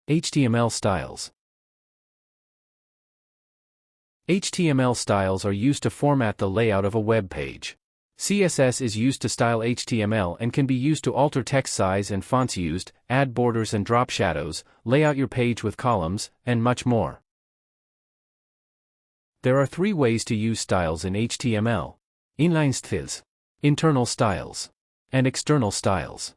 HTML styles. HTML styles are used to format the layout of a web page. CSS is used to style HTML and can be used to alter text size and fonts used, add borders and drop shadows, lay out your page with columns, and much more. There are 3 ways to use styles in HTML: inline styles, internal styles, and external styles.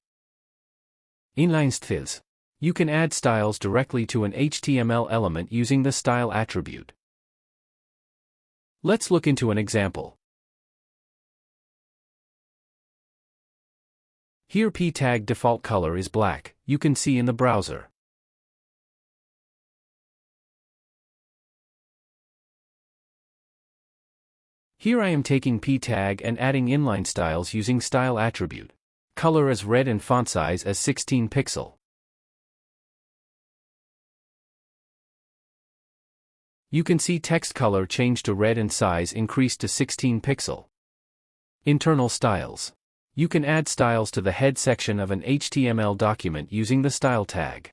Inline styles. You can add styles directly to an HTML element using the style attribute. Let's look into an example. Here p tag default color is black, you can see in the browser. Here I am taking p tag and adding inline styles using style attribute. Color as red and font size as 16 pixel. You can see text color change to red and size increased to 16 pixel. Internal styles. You can add styles to the head section of an HTML document using the style tag.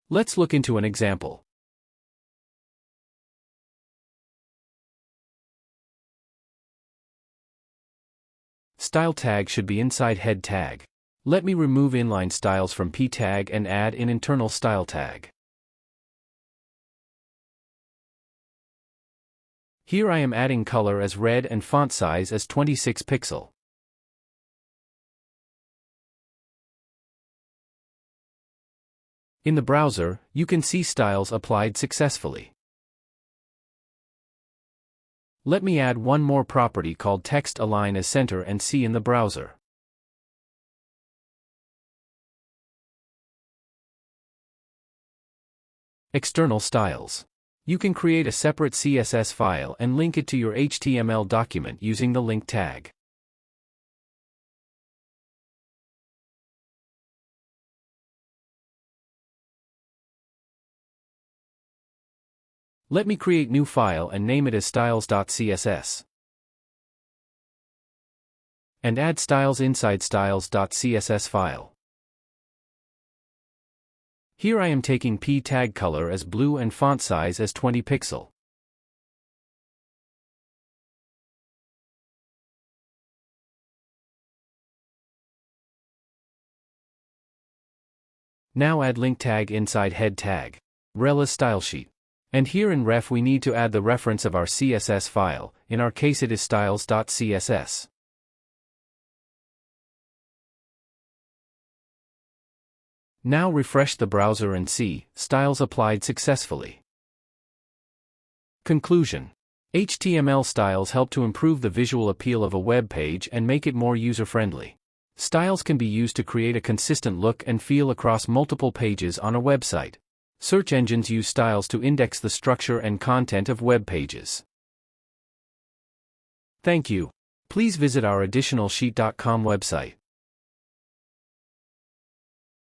Let's look into an example. Style tag should be inside head tag. Let me remove inline styles from p tag and add an internal style tag. Here I am adding color as red and font size as 26 pixel. In the browser, you can see styles applied successfully. Let me add one more property called text align as center and see in the browser. External styles. You can create a separate CSS file and link it to your HTML document using the link tag. Let me create new file and name it as styles.css. And add styles inside styles.css file. Here I am taking p tag color as blue and font size as 20 pixel. Now add link tag inside head tag. Rel as style sheet. And here in ref we need to add the reference of our CSS file, in our case it is styles.css. Now refresh the browser and see, styles applied successfully. Conclusion. HTML styles help to improve the visual appeal of a web page and make it more user-friendly. Styles can be used to create a consistent look and feel across multiple pages on a website. Search engines use styles to index the structure and content of web pages. Thank you. Please visit our additionalsheet.com website.